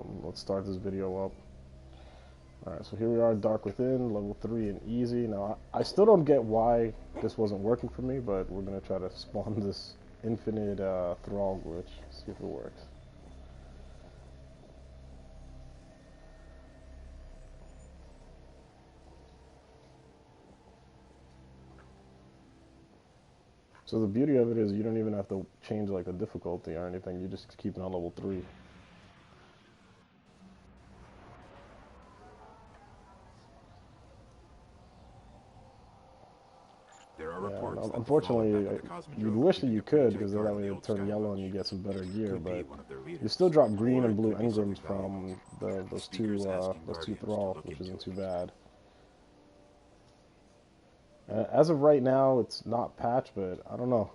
Let's start this video up. Alright, so here we are, Dark Within, level 3 and easy. Now, I still don't get why this wasn't working for me, but we're going to try to spawn this infinite Thrall glitch, see if it works. So the beauty of it is you don't even have to change like the difficulty or anything, you just keep it on level 3. There are reports that unfortunately, you'd wish that you could, because then that way it would turn yellow and you get some better gear, but you still drop green and blue engrams from those two Thrall, which isn't too bad. As of right now, it's not patched, but I don't know.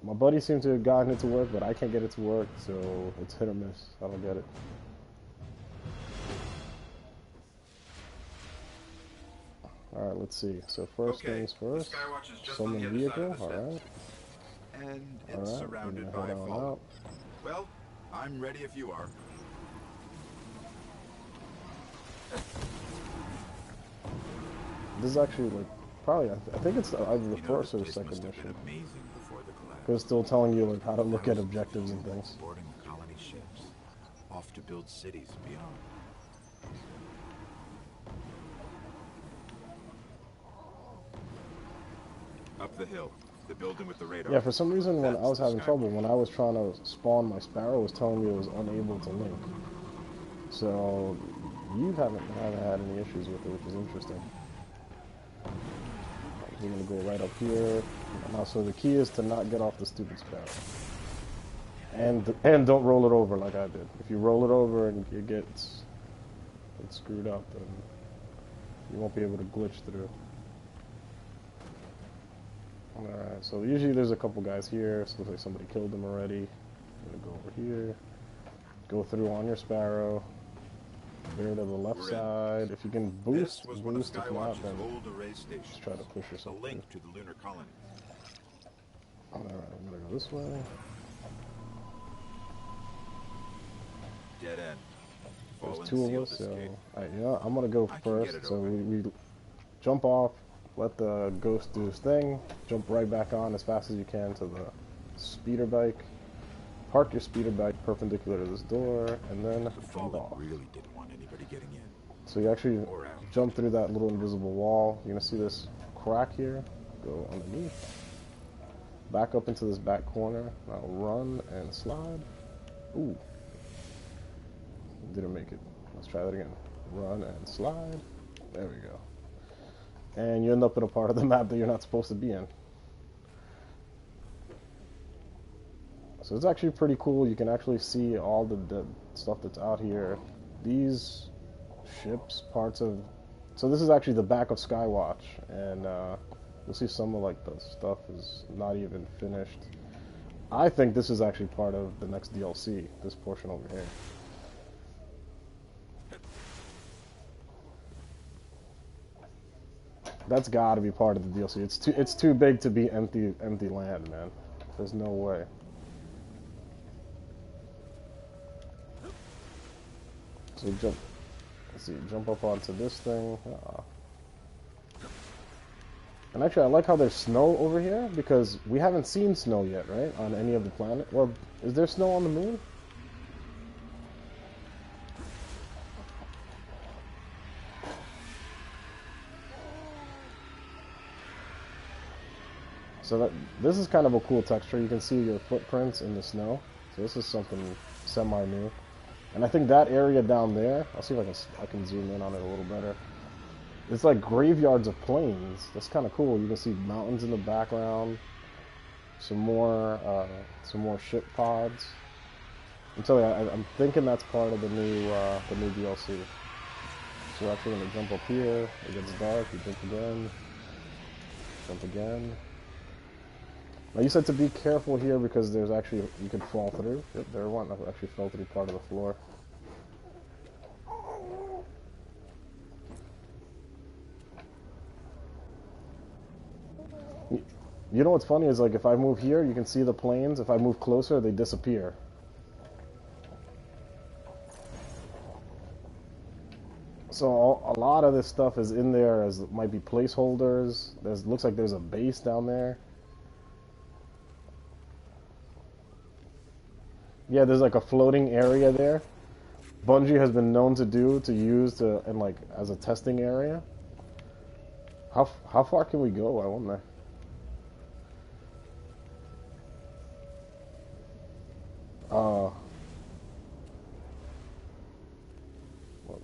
My buddy seems to have gotten it to work, but I can't get it to work, so it's hit or miss. I don't get it. Alright, let's see. So first things first, summon vehicle, alright. And it's surrounded by fallen. Well, I'm ready if you are. This is actually like, probably, I think it's either the first or the second mission. Because it's still telling you like how to look at objectives and things. Boarding the colony ships, off to build cities beyond. Up the hill, the building with the radar. Yeah, for some reason when I was having trouble, when I was trying to spawn my Sparrow, it was telling me it was unable to link. So you haven't had any issues with it, which is interesting. We're gonna go right up here. Now, so the key is to not get off the stupid Sparrow, and don't roll it over like I did. If you roll it over and it gets screwed up, then you won't be able to glitch through. Alright, so usually there's a couple guys here, so it looks like somebody killed them already. I'm gonna go over here, go through on your Sparrow, veer to the left side. If you can boost, if not, then just try to push yourself a link to the lunar colony. Alright, I'm gonna go this way. Dead end. There's two of us, so yeah, I'm gonna go first. So we jump off, let the ghost do his thing, jump right back on as fast as you can to the speeder bike, park your speeder bike perpendicular to this door, and then jump off. Really didn't want anybody getting in. So you actually jump through that little invisible wall. You're gonna see this crack here. Go underneath, back up into this back corner. Now run and slide. Ooh, didn't make it. Let's try that again. Run and slide. There we go. And you end up in a part of the map that you're not supposed to be in. So it's actually pretty cool. You can actually see all the stuff that's out here. These ships, parts of... So this is actually the back of Skywatch, and you'll see some of like the stuff is not even finished. I think this is actually part of the next DLC, this portion over here. That's got to be part of the DLC. It's too big to be empty land, man. There's no way. So jump up onto this thing. And actually, I like how there's snow over here, because we haven't seen snow yet, right? On any of the planet. Or is there snow on the moon? So this is kind of a cool texture. You can see your footprints in the snow. So this is something semi-new. And I think that area down there, I'll see if I can zoom in on it a little better. It's like graveyards of planes. That's kind of cool. You can see mountains in the background. Some more ship pods. I'm telling you, I'm thinking that's part of the new DLC. So we're actually gonna jump up here. It gets dark. You jump again. Jump again. Now you said to be careful here because there's actually, you can fall through. Yep, there one actually fell through part of the floor. You know what's funny is like if I move here, you can see the planes. If I move closer, they disappear. So a lot of this stuff is in there as might be placeholders. Looks like there's a base down there. Yeah, there's like a floating area there. Bungie has been known to use and like as a testing area. How far can we go? I wonder. Well,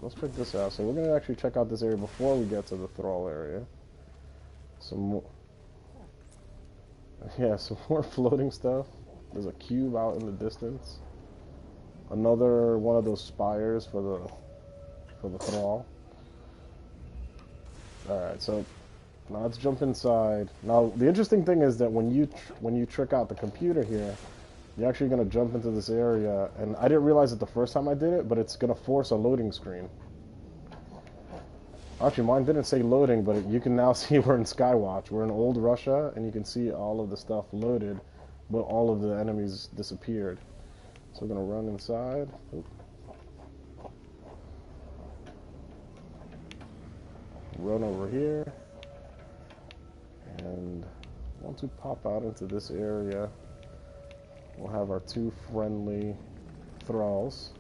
let's check this out. So we're gonna actually check out this area before we get to the Thrall area. Some more, yeah, some more floating stuff. There's a cube out in the distance. Another one of those spires for the Thrall. All right, so now let's jump inside. Now the interesting thing is that when you trick out the computer here, you're actually gonna jump into this area, and I didn't realize it the first time I did it, but it's gonna force a loading screen. Actually, mine didn't say loading, but you can now see we're in Skywatch. We're in old Russia, and you can see all of the stuff loaded, but all of the enemies disappeared. So we're gonna run inside. Oop. Run over here, and once we pop out into this area, we'll have our two friendly thralls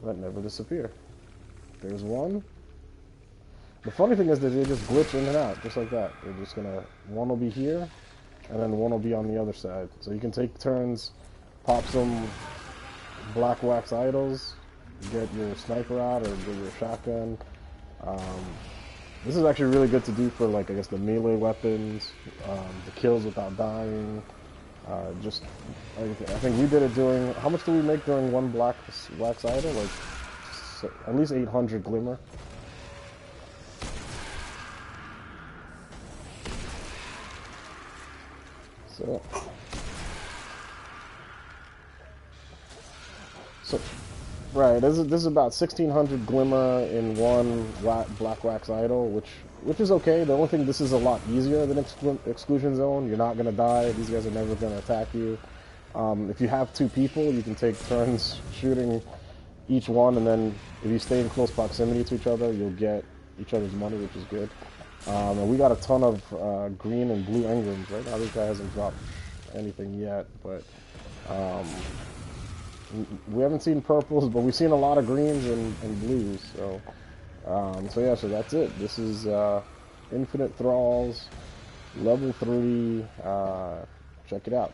that never disappear. There's one. The funny thing is that they just glitch in and out, just like that. They're just gonna, one will be here, and then one will be on the other side. So you can take turns, pop some black wax idols, get your sniper out, or get your shotgun. This is actually really good to do for, like, I guess the melee weapons, the kills without dying. Just, I think we did it during, how much do we make during one black wax idol? Like, at least 800 glimmer. So, right, this is about 1600 glimmer in one black wax idol, which is okay. The only thing, this is a lot easier than exclusion zone. You're not gonna die. These guys are never gonna attack you. If you have two people, you can take turns shooting each one, and then if you stay in close proximity to each other, you'll get each other's money, which is good. And we got a ton of green and blue engrams. Right now, this guy hasn't dropped anything yet, but we haven't seen purples, but we've seen a lot of greens and blues. So, yeah, so that's it. This is Infinite Thralls, level 3. Check it out.